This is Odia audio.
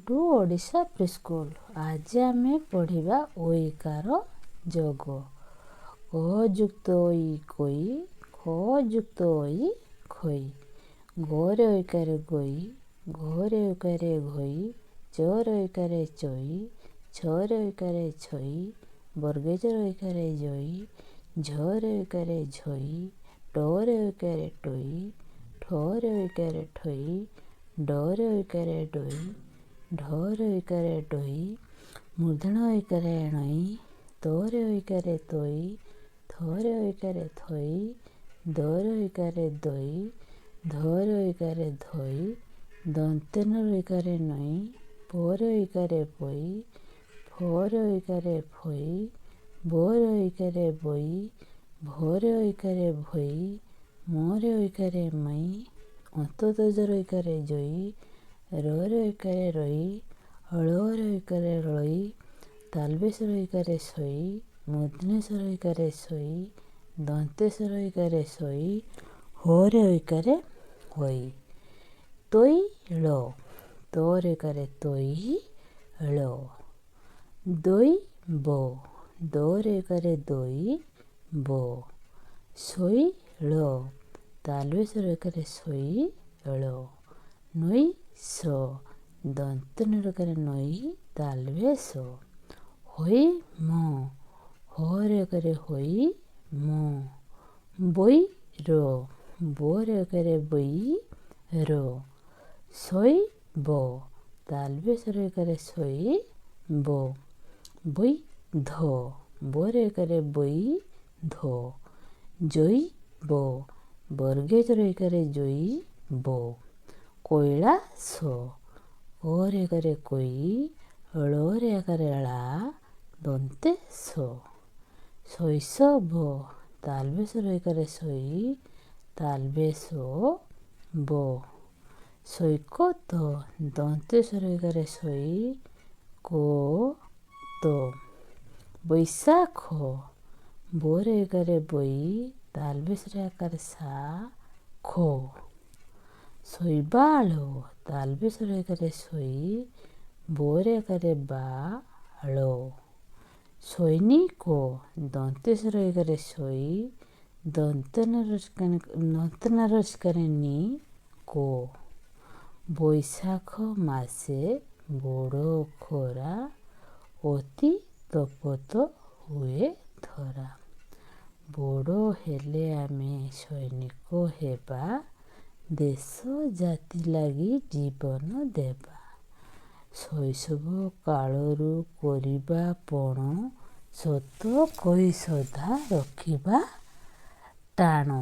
Two Odisha preschool. ଆଜି ଆମେ ପଢ଼ିବା ଓଇକାର ଯୋଗ। କ ଯୁକ୍ତ ଇ କୋଇ, ଖ ଯୁକ୍ତ ଇ ଖଇ। ଗରେ ଐକାରେ ଗଇ, ଘରେ ଐକାରେ ଘଇ, ଚରେ ଐକାରେ ଚଇ, ଛରେ ଐକାରେ ଛଇ, ବର୍ଗେଜରେ ଐକାରେ ଜଇ, ଝରେ ଐକାରେ ଝଇ, ଟରେ ଐକାରେ ଟଇ, ଠରେ ଐକାରେ ଠଇ, ଡରେ ଐକାରେ ଡଇ, ଢରେ ଐକାରେ ଡଇ, ମୂର୍ଧଣ୍ୟ ଐକାରେ ଣଇ, ତରେ ଐକାରେ ତଇ, ଥରେ ଐକାରେ ଥଇ, ଦରେ ଐକାରେ ଦଇ, ଧରେ ଐକାରେ ଧଇ, ଦନ୍ତେ ন ଐକାରେ ନଇ, ପରେ ଐକାରେ ପଇ, ଫରେ ଐକାରେ ଫଇ, ବରେ ଐକାରେ ବଇ, ଭରେ ଐକାରେ ଭଇ, ମରେ ଐକାରେ ମଇ, ଅନ୍ତର୍ଜର ଐକାରେ ଜଇ, ରରେ ଐକାରେ ରଇ, ଳରେ ଐକାରେ ଳଇ, ତାଲବେଶର ଐକାରେ ସଇ, ମୂର୍ଧନ୍ୟସ୍ୱର ଐକାରେ ସଇ, ଦନ୍ତେସ୍ୱର ଐକାରେ ସଇ, ହରେ ଐକାରେ ହଇ। ତୈଳ। ତରେ ଐକାରେ ତଇ, ଳ। ଦୈବ। ଦରେ ଐକାରେ ଦଇ, ବ। ଶୈଳ। ତାଲବେଶର ଐକାରେ ସଇ, ଳ। ନୈଶ। ଦନ୍ତ ন ରେ ନଇ, ତାଲବେଶ। ହୈମ। ହରେ ଐକାରେ ହଇ, ମ। ବୈର। ବରେ ଐକାରେ ବଇ, ର। ଶୈବ। ତାଲବେଶର ଐକାରେ ସଇ, ବ। ବୈଧ। ବରେ ଐକାରେ ବଇ, ଧ। ଜୈବ। ବର୍ଗେଜର ଐକାରେ ଜଇ, ବ। କୈଳାସ। କରେ ଐକାରେ କଇ, ଳରେ ଐକାରେ ଳା, ଦନ୍ତେ ସ। ଶୈଶବ। ତାଲବେଶର ଐକାରେ ସଇ, ତାଲବେଶ, ବ। ସୈକତ। ଦନ୍ତେସ୍ୱର ଐକାରେ ସଇ, କ, ତ। ବୈଶାଖ। ବରେ ଐକାରେ ବଇ, ତାଲବେଶର ଐକାରେ ସା, ଖ। ଶୈବାଳ। ତାଲବେଶର ଐକାରେ ସଇ, ବରେ ଐକାରେ ବା, ଳ। ସୈନିକ। ଦନ୍ତେସ୍ୱର ଐକାରେ ସଇ, ଦନ୍ତ ନ ରେ ନି, କ। ବୈଶାଖ ମାସେ ବଡ଼ ଖରା, ଅତି ତପତ ହୁଏ ଧରା। ବଡ଼ ହେଲେ ଆମେ ସୈନିକ ହେବା, ଦେଶ ଜାତି ଲାଗି ଜୀବନ ଦେବା। ଶୈଶବ କାଳରୁ କରିବା ପଣ, ସତ କହି ସଦା ରଖିବା ଟାଣ।